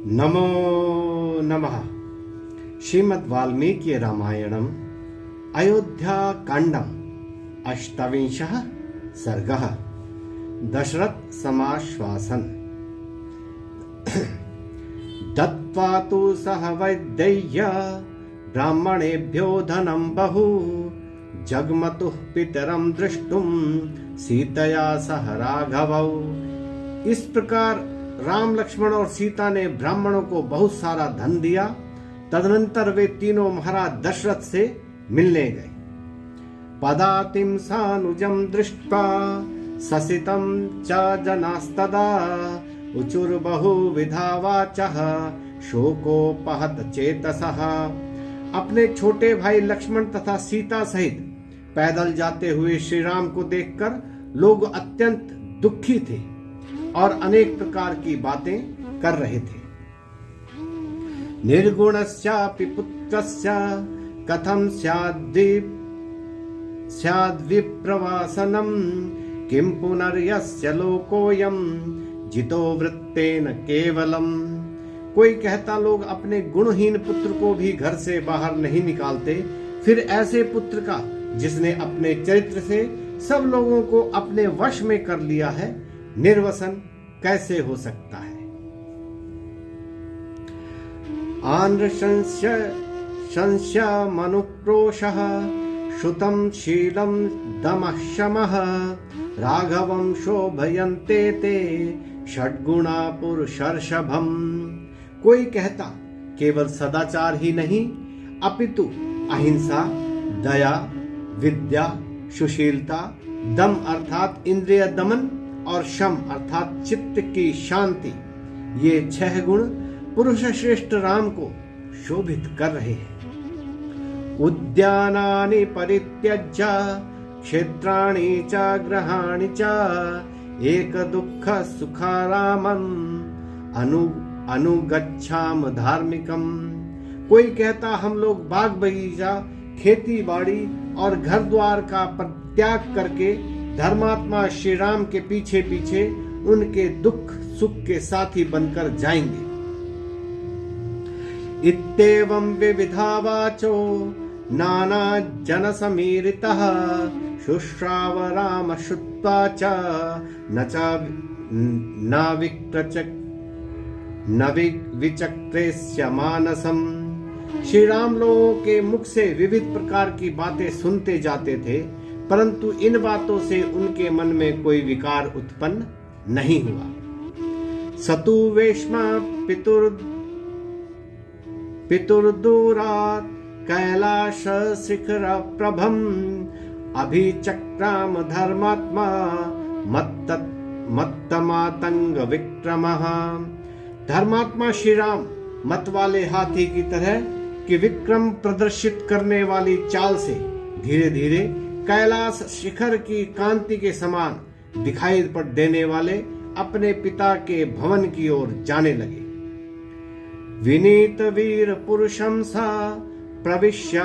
नमो नमः। श्रीमद् वाल्मीकि रामायणम् अयोध्याकाण्डम् अष्टाविंशः सर्गः। दशरथ समाश्वासन। दत्त्वा तु सह वैदेह्य ब्राह्मणेभ्यो धनं बहु जग्मतुः पितरं दृष्टुं सीतया सह राघवौ। इस प्रकार राम, लक्ष्मण और सीता ने ब्राह्मणों को बहुत सारा धन दिया। तदनंतर वे तीनों महाराज दशरथ से मिलने गए। पदातिं सानुजं दृष्ट्वा ससितं च जनास्तदा उचुर्बहुविधा वाचः शोकोपहत चेतसः। अपने छोटे भाई लक्ष्मण तथा सीता सहित पैदल जाते हुए श्री राम को देखकर लोग अत्यंत दुखी थे और अनेक प्रकार की बातें कर रहे थे। निर्गुणस्यापि पुत्रस्य कथं स्याद्विप्रवासनं किं पुनर्यस्य लोकोऽयं जितो वृत्तेन केवलम्। कोई कहता, लोग अपने गुणहीन पुत्र को भी घर से बाहर नहीं निकालते, फिर ऐसे पुत्र का जिसने अपने चरित्र से सब लोगों को अपने वश में कर लिया है, निर्वसन कैसे हो सकता है। आनृशंस्य मनुक्रोशः श्रुतं शीलं दमः शमः राघवं शोभयन्ते ते षड्गुणा पुरुषर्षभम्। कोई कहता, केवल सदाचार ही नहीं अपितु अहिंसा, दया, विद्या, सुशीलता, दम अर्थात इंद्रिय दमन और शम अर्थात चित्त की शांति, ये 6 गुण पुरुष श्रेष्ठ राम को शोभित कर रहे हैं। उद्यानानि परित्यज्य क्षेत्राणि च गृहाणि च एक दुःख सुखारामम् अनुगच्छाम धार्मिकम। कोई कहता, हम लोग बाग बगीचा, खेती बाड़ी और घर द्वार का परित्याग करके धर्मात्मा श्री राम के पीछे पीछे उनके दुख सुख के साथी बनकर जाएंगे। इत्येवं विविधा वाचो नाना जन समीरितः शुश्राव राम श्रुत्वा च न विचक्रेस्य मानसम। श्री राम लोगों के मुख से विविध प्रकार की बातें सुनते जाते थे, परंतु इन बातों से उनके मन में कोई विकार उत्पन्न नहीं हुआ। सतु वेश्मा पितुर्दूरात् कैलाश शिखर प्रभम अभिचक्राम धर्मात्मा मत्तमातंग विक्रमः। धर्मात्मा श्री राम मत वाले हाथी की तरह कि विक्रम प्रदर्शित करने वाली चाल से धीरे धीरे कैलाश शिखर की कांति के समान दिखाई पड़ देने वाले अपने पिता के भवन की ओर जाने लगे। विनीत वीर पुरुषं सा प्रविश्य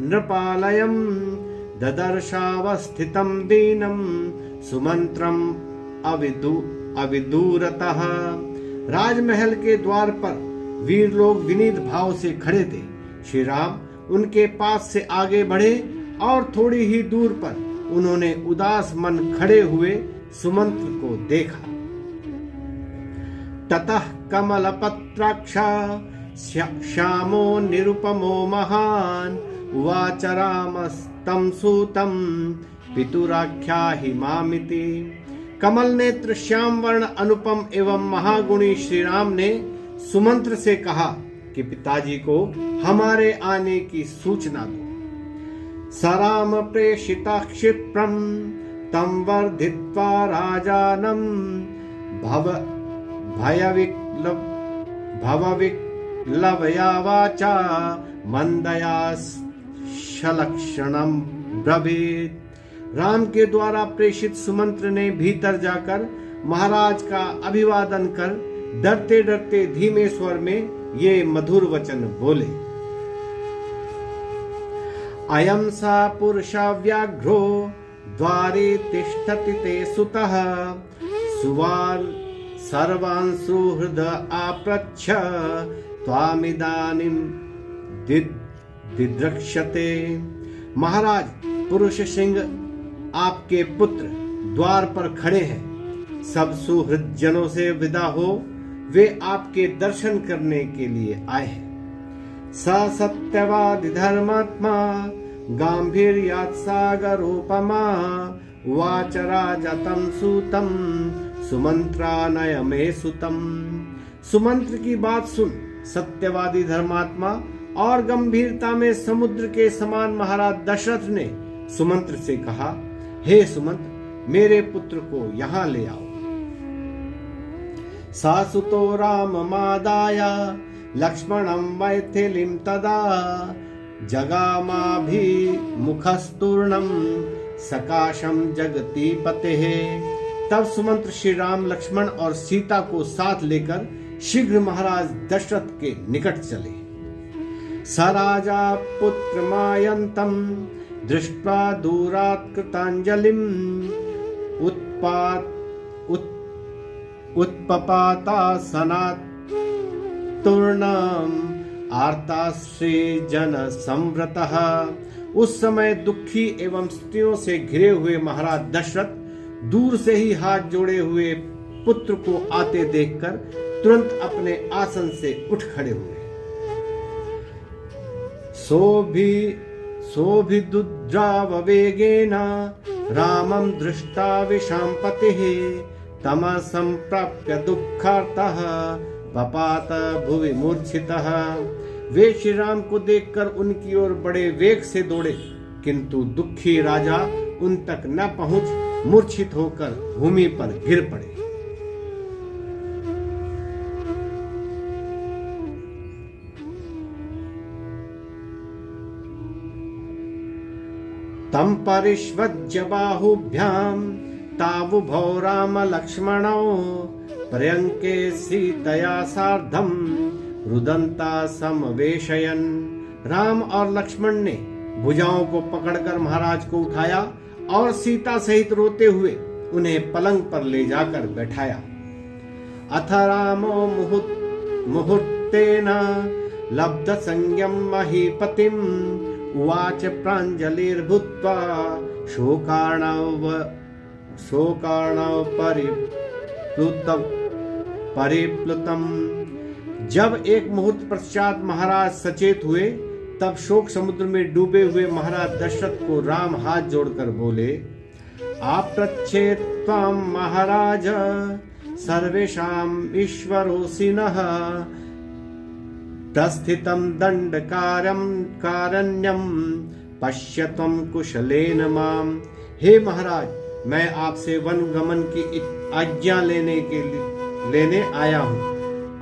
नृपालयं ददर्शावस्थितं दीनं सुमंत्रम अविदूरतः। राजमहल के द्वार पर वीर लोग विनीत भाव से खड़े थे। श्री राम उनके पास से आगे बढ़े और थोड़ी ही दूर पर उन्होंने उदास मन खड़े हुए सुमंत्र को देखा। ततः कमलपत्राक्ष श्यामो निरुपमो महान् उवाच रामस्तं सूतं पितुराख्याहि मामिति। कमल नेत्र श्याम वर्ण अनुपम एवं महागुणी श्री राम ने सुमंत्र से कहा कि पिताजी को हमारे आने की सूचना दो। सराम प्रेषिता क्षिप्रम तम वर्धित्वा राजानम भवविक्लवया वाचा मंदया सलक्षणम ब्रवीत। राम के द्वारा प्रेषित सुमंत्र ने भीतर जाकर महाराज का अभिवादन कर डरते डरते धीमे स्वर में ये मधुर वचन बोले। अयं सा पुरुषा व्याघ्रो द्वारे तिष्ठति ते सुतः सर्वान् सुहृद आप्रच्छ त्वामिदानीं दिद्रक्ष्यते। महाराज, पुरुष सिंह आपके पुत्र द्वार पर खड़े हैं। सब सुहृद जनों से विदा हो, वे आपके दर्शन करने के लिए आए हैं। स सत्यवादी धर्मात्मा गांभीर्यात् सागरोपमा उवाच राजा तं सूतं सुमंत्रानय मे सुतम। सुमंत्र की बात सुन सत्यवादी धर्मात्मा और गंभीरता में समुद्र के समान महाराज दशरथ ने सुमंत्र से कहा, हे सुमंत्र, मेरे पुत्र को यहाँ ले आओ। सासुतो राममादाय लक्ष्मणं मैथिलीं तदा जगामाभिमुखस्तूर्णं सकाशं जगति पतेः। तब सुमंत्र श्री राम, लक्ष्मण और सीता को साथ लेकर शीघ्र महाराज दशरथ के निकट चले। स राजा पुत्रमायन्तं दृष्ट्वा दूरात् कृताञ्जलिम् उत्पपातासनात् तूर्णम् आर्ताश्री जन संवृतः। उस समय दुखी एवं स्त्रियों से घिरे हुए महाराज दशरथ दूर से ही हाथ जोड़े हुए पुत्र को आते देखकर तुरंत अपने आसन से उठ खड़े हुए। सोऽभिदुद्राववेगेन रामं दृष्ट्वा विशाम्पतिः तमः सम्प्राप्य दुःखार्तः पपात भुवि मूर्छितः। वे श्री राम को देखकर उनकी ओर बड़े वेग से दौड़े, किंतु दुखी राजा उन तक न पहुंच मूर्छित होकर भूमि पर गिर पड़े। तम परिष्वज्य बाहुभ्यां तावुभौ राम लक्ष्मणौ पर्यंके सीतया सार्धम रुदंता समवेशयन्। राम और लक्ष्मण ने भुजाओं को पकड़कर महाराज को उठाया और सीता सहित रोते हुए उन्हें पलंग पर ले जाकर बैठाया। अथ रामो मुहूर्तेन लब्ध संज्ञम महीपतिम् उवाच प्राञ्जलिर्भूत्वा शोकार्णव परिप्लुतम्। जब एक मुहूर्त पश्चात महाराज सचेत हुए, तब शोक समुद्र में डूबे हुए महाराज दशरथ को राम हाथ जोड़कर बोले, आप्रच्छे त्वां महाराज सर्वेषां ईश्वरोऽसि नः प्रस्थितं दंडकारण्यं पश्य त्वं कुशलेन माम। हे महाराज, मैं आपसे वन गमन की आज्ञा लेने आया हूँ।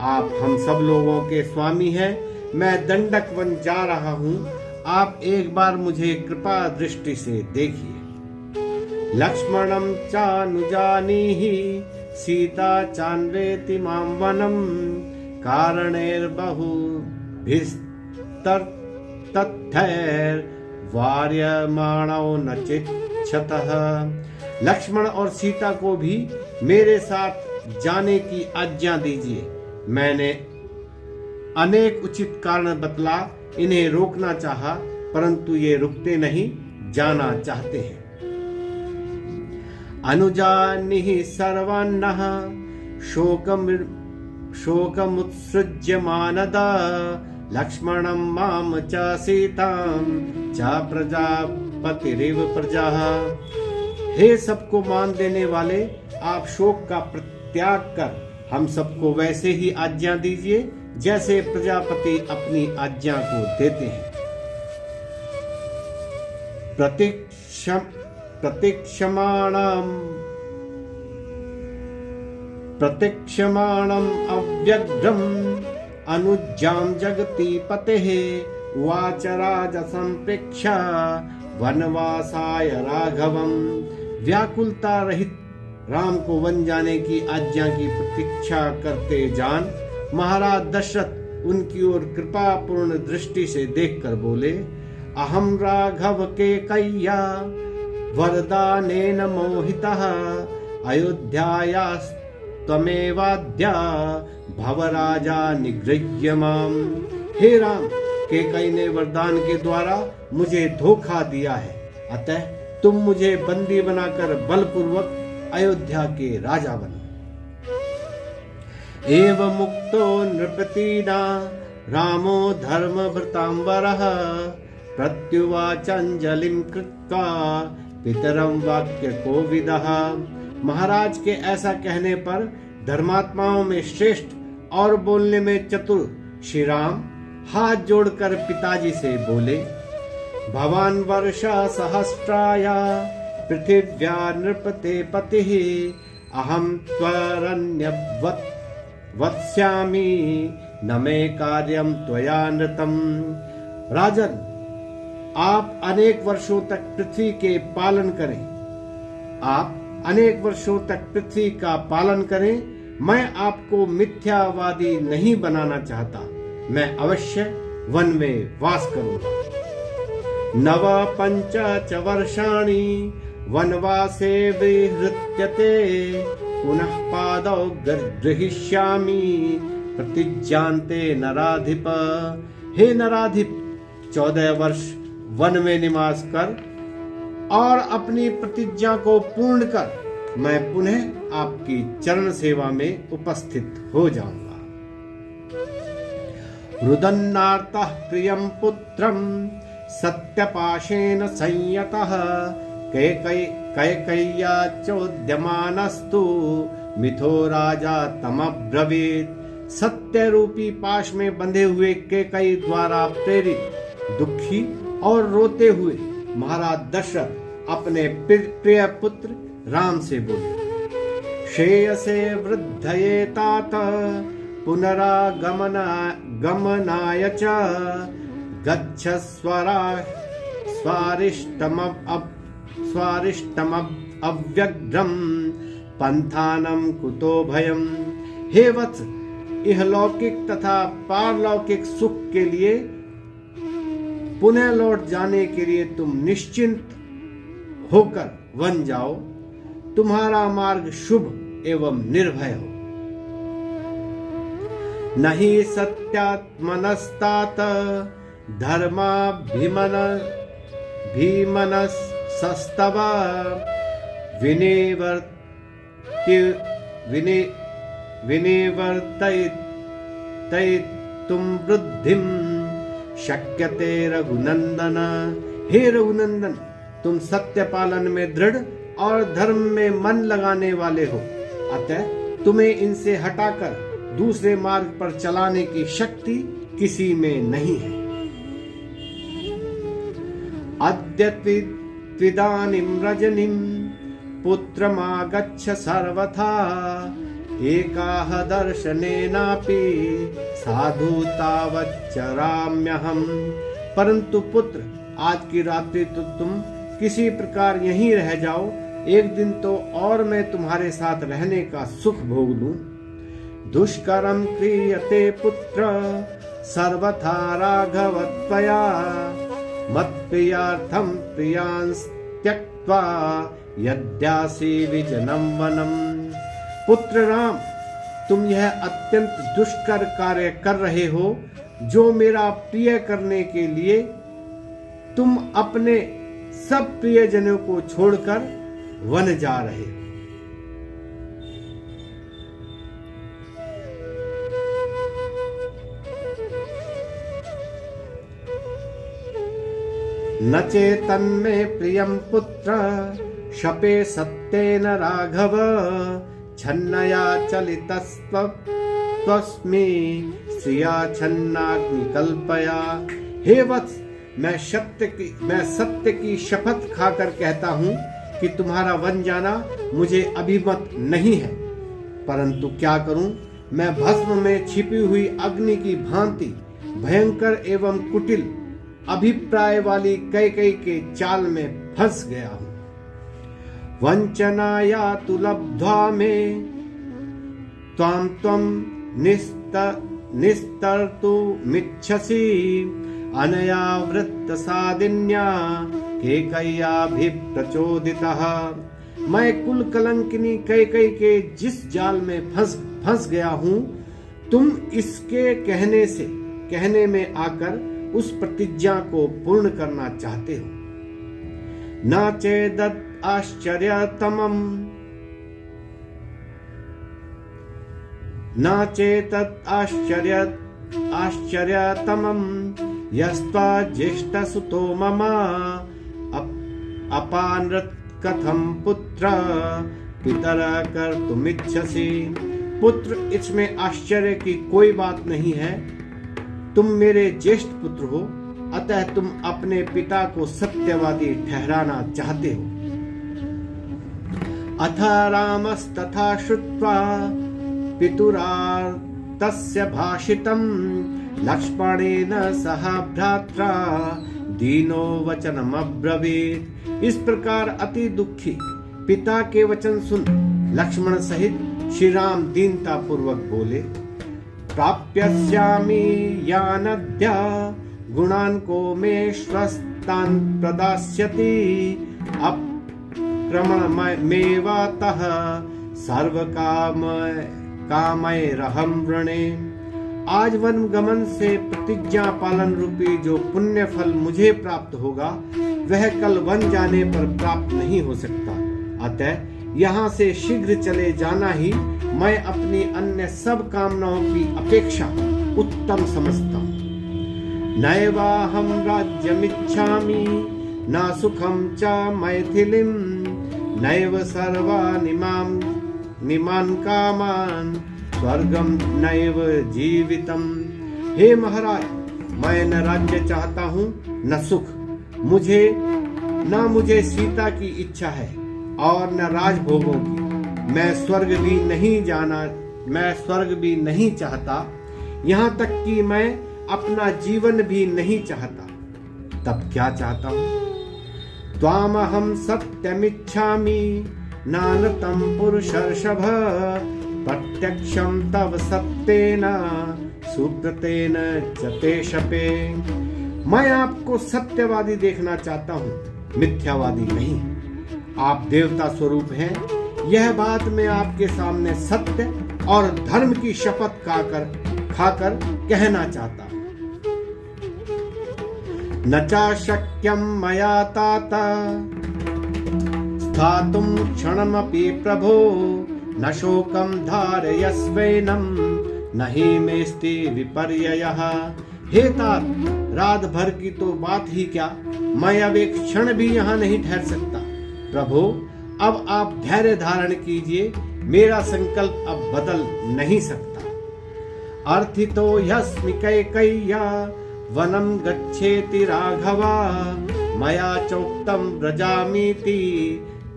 आप हम सब लोगों के स्वामी हैं। मैं दंडक वन जा रहा हूँ। आप एक बार मुझे कृपा दृष्टि से देखिए। लक्ष्मणं चानुजानीहि सीता चान्वेति मां वनम कारणैर्बहुभिस्तथैर्वार्यमाणो न चिच्छतः। लक्ष्मण और सीता को भी मेरे साथ जाने की आज्ञा दीजिए। मैंने अनेक उचित कारण बतला इन्हें रोकना चाहा, परंतु ये रुकते नहीं, जाना चाहते हैं। अनुजानिहि सर्वान्नः शोकमुत्सृज्य मानदा लक्ष्मणं माम च सीतां च प्रजापतिरिव प्रजाः। हे सबको मान देने वाले, आप शोक का त्याग कर हम सबको वैसे ही आज्ञा दीजिए जैसे प्रजापति अपनी आज्ञा को देते हैं। प्रतीक्षमाणम् अव्यग्रम् अनुज्ञां जगति पतेः उवाच राजा संप्रेक्ष्य वनवासाय राघवम्। व्याकुलता रहित राम को वन जाने की आज्ञा की प्रतीक्षा करते जान महाराज दशरथ उनकी ओर कृपापूर्ण दृष्टि से देखकर बोले, अहम राघव के कैया वरदानेन मोहितः त्वमेवाद्या भवराजा निगृह्य माम। हे राम, कैकेयी ने वरदान के द्वारा मुझे धोखा दिया है, अतः तुम मुझे बंदी बनाकर बलपूर्वक अयोध्या के राजा बनो। एवं मुक्तो नृपतिना रामो धर्मभृतांबरः प्रत्युवाचांजलिं कृत्वा पितरं वाक्य कोविदः। महाराज के ऐसा कहने पर धर्मात्माओं में श्रेष्ठ और बोलने में चतुर श्री राम हाथ जोड़कर पिताजी से बोले, भवान वर्षा सहस्राया पृथिव्या नृपते पतिः अहं त्वरण्यवत् वत्स्यामि न मे कार्यम त्वया नृतम। राजन, आप अनेक वर्षों तक पृथ्वी के पालन करें, आप अनेक वर्षों तक पृथ्वी का पालन करें। मैं आपको मिथ्यावादी नहीं बनाना चाहता, मैं अवश्य वन में वास करूंगा। नव पंच च वर्षाणि वनवासे विहृत्यते पुनः पादौ गृहीष्यामि प्रतिज्ञान्ते नराधिप। हे नराधिप, 14 वर्ष वन में निवास कर और अपनी प्रतिज्ञा को पूर्ण कर मैं पुनः आपकी चरण सेवा में उपस्थित हो जाऊंगा। रुदन्नार्तः प्रियं पुत्रं सत्यपाशेन संयतः कैकेय्या चोद्यमानस्तु मिथो राजा तमब्रवीत्। सत्य रूपी पाश में बंधे हुए कैकेयी द्वारा प्रेरित दुखी और रोते हुए महाराज दशरथ अपने प्रिय पुत्र राम से बोले, श्रेयसे वृद्धये तात पुनरागमनाय च गच्छ स्वारिष्टमव्यग्रम पंथानम कुतो भयम। हे वत्स, इहलौकिक तथा पारलौकिक सुख के लिए पुनः लौट जाने के लिए तुम निश्चिंत होकर वन जाओ। तुम्हारा मार्ग शुभ एवं निर्भय हो। नहीं सत्यात्मनस्तात धर्माभिमनसस्तव विनिवर्तयितुं वृद्धिं शक्यते रघुनंदन। हे रघुनंदन, तुम सत्य पालन में दृढ़ और धर्म में मन लगाने वाले हो, अतः तुम्हें इनसे हटाकर दूसरे मार्ग पर चलाने की शक्ति किसी में नहीं है। अद्य त्विदानीं रजनीं पुत्रमागच्छ सर्वथा एकाह दर्शनेनापि साधु तावच्चराम्यहम्। परंतु पुत्र, आज की रात्रि तो तुम किसी प्रकार यहीं रह जाओ, एक दिन तो और मैं तुम्हारे साथ रहने का सुख भोग लूं। दुष्करम क्रियते पुत्र सर्वथा राघव त्वया मत्प्रियार्थं प्रियांस्त्यक्त्वा यद्यासि विजनं वनम्। पुत्र राम, तुम यह अत्यंत दुष्कर कार्य कर रहे हो, जो मेरा प्रिय करने के लिए तुम अपने सब प्रियजनों को छोड़कर वन जा रहे हो। न चेतन्मे प्रियं पुत्र शपे सत्येन राघव छन्नया चलितस्त्वस्मि श्रिया छन्नाग्निकल्पया। हे वत्स, मैं सत्य की शपथ खाकर कहता हूँ कि तुम्हारा वन जाना मुझे अभिमत नहीं है, परंतु क्या करूं, मैं भस्म में छिपी हुई अग्नि की भांति भयंकर एवं कुटिल अभिप्राय वाली कैकेयी के चाल में फंस गया हूं। वंचनाया तु लब्ध्वा में त्वं निस्तर्तु मिच्छसि अनया वृत्त सादिन्या कैकेय्याभिप्रचोदितः। मैं कुल कलंकिनी कैकई के जिस जाल में फंस गया हूं, तुम इसके कहने में आकर उस प्रतिज्ञा को पूर्ण करना चाहते हो। न चेदत् आश्चर्यतमम् न चेतत् आश्चर्यतमम् यस्त्वा ज्येष्ठसुतो मम अपानृत् कथं पुत्र पितर कर्तुमिच्छसि। पुत्र, इसमें आश्चर्य की कोई बात नहीं है। तुम मेरे ज्येष्ठ पुत्र हो, अतः तुम अपने पिता को सत्यवादी ठहराना चाहते हो। अथ रामस्तथा श्रुत्वा पितुरार्तस्य भाषितं लक्ष्मणेन सह भ्रात्रा दीनो वचनमब्रवीत्। इस प्रकार अति दुखी पिता के वचन सुन लक्ष्मण सहित श्री राम दीनता पूर्वक बोले, प्राप्यस्यामि यानद्य गुणान् को मे स्वस्तान् प्रदास्यति अप्रममेवातः सर्वकामैरहं वृणे। आज वन गमन से प्रतिज्ञा पालन रूपी जो पुण्य फल मुझे प्राप्त होगा, वह कल वन जाने पर प्राप्त नहीं हो सकता। अतः यहाँ से शीघ्र चले जाना ही मैं अपनी अन्य सब कामनाओं की अपेक्षा उत्तम समझता हूँ। नैवाहं राज्यमिच्छामि न सुखं च मैथिलीं नैव सर्वानिमान् कामान् स्वर्गम नैव जीवितम। हे महाराज, मैं न राज्य चाहता हूँ न सुख, मुझे सीता की इच्छा है और न राजभोगों की। मैं स्वर्ग भी नहीं चाहता, यहाँ तक कि मैं अपना जीवन भी नहीं चाहता। तब क्या चाहता हूँ? त्वामहं सत्यमिच्छामि नानतं पुरुषर्षभ प्रत्यक्षं तव सत्येन सुब्रतेन च ते शपे। मैं आपको सत्यवादी देखना चाहता हूँ, मिथ्यावादी नहीं। आप देवता स्वरूप हैं, यह बात मैं आपके सामने सत्य और धर्म की शपथ खाकर कहना चाहता हूँ। न चा शक्यं मया तात स्थातुं क्षणमपि प्रभो न शोकं धारयस्वैनं न हि मेस्ति विपर्ययः। हे तात, रात भर की तो बात ही क्या, मैं अब एक क्षण भी यहाँ नहीं ठहर सकता। प्रभु, अब आप धैर्य धारण कीजिए, मेरा संकल्प अब बदल नहीं सकता। अर्थितो ह्यस्मि कैकेय्या वनं गच्छेति राघवा मया चोक्तं व्रजामीति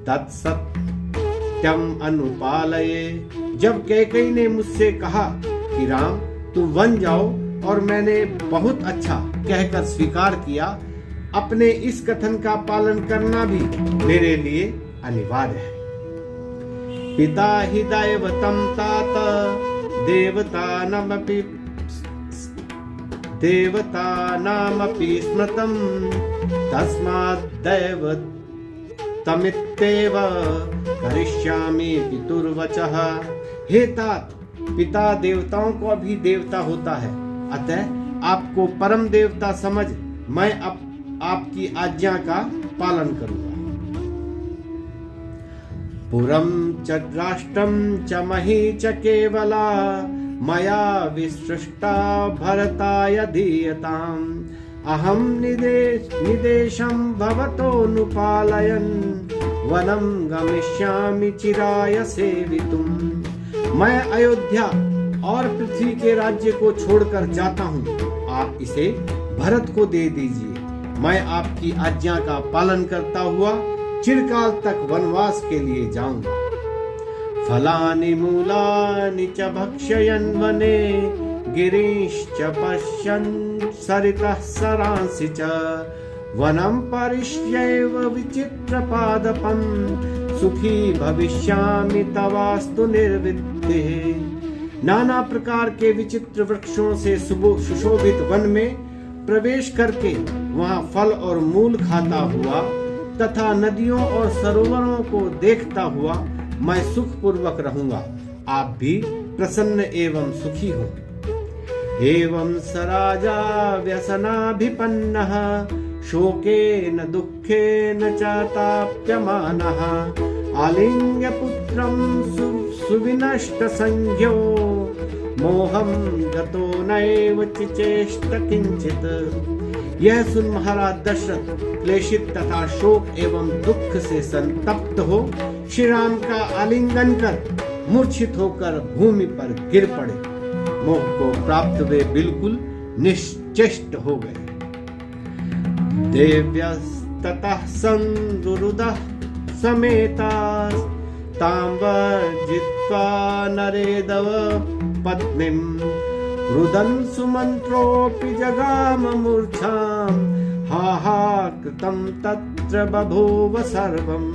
तत्सत्यम अनुपालये। जब कैकेयी ने मुझसे कहा कि राम तुम वन जाओ और मैंने बहुत अच्छा कहकर स्वीकार किया, अपने इस कथन का पालन करना भी मेरे लिए अनिवार्य है। पिता हि दैवतं तात देवतानामपि स्मृतं तस्माद् दैवतमित्येव करिष्यामि पितुर्वचः। हे तात, पिता देवताओं को भी देवता होता है, अतः आपको परम देवता समझ मैं आपकी आज्ञा का पालन करूंगा। पुरं च राष्ट्रं च मही च केवला मया विसृष्टा भरताय दीयताम् अहं निदेशं भवतोऽनुपालयन् वनं गमिष्यामि चिराय सेवितुम्। मैं अयोध्या और पृथ्वी के राज्य को छोड़कर जाता हूँ, आप इसे भरत को दे दीजिए। मैं आपकी आज्ञा का पालन करता हुआ चिरकाल तक वनवास के लिए जाऊंगा। फलानि मूलानि च भक्षयन् वने गिरीश्च पश्यन् सरितः सरांसि च वनं परिष्यैव विचित्रपादपं सुखी भविष्यामि तवास्तु निर्विद्धिः। नाना प्रकार के विचित्र वृक्षों से सुशोभित वन में प्रवेश करके वहां फल और मूल खाता हुआ तथा नदियों और सरोवरों को देखता हुआ मैं सुखपूर्वक रहूंगा। आप भी प्रसन्न एवं सुखी हो। एवं स राजा व्यसनाभिपन्नः शोकेन दुःखेन च ताप्यमानः आलिङ्ग्य पुत्रं सुविनष्ट संज्ञो मोहं गतो नैव चिचेष्ट किंचित। यह सुन महाराज दशरथ क्लेशित तथा शोक एवं दुख से संतप्त हो श्री राम का आलिंगन कर मूर्छित होकर भूमि पर गिर पड़े। मोह को प्राप्त वे बिल्कुल निश्चेष्ट हो गए। देव्यस्ततः संरुरुदः समेताः तां वर्जित्वा नरेदव पत्नीं रुदन् सुमन्त्रोऽपि जगाम मूर्छां हाहाकृतं तत्र बभूव सर्वम्।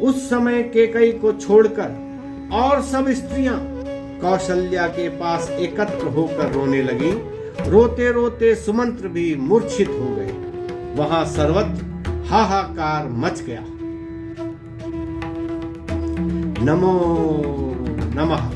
उस समय केकई को छोड़कर और सब स्त्रियां कौशल्या के पास एकत्र होकर रोने लगी। रोते रोते सुमंत्र भी मूर्छित हो गए। वहां सर्वत्र हाहाकार मच गया। नमो नमः।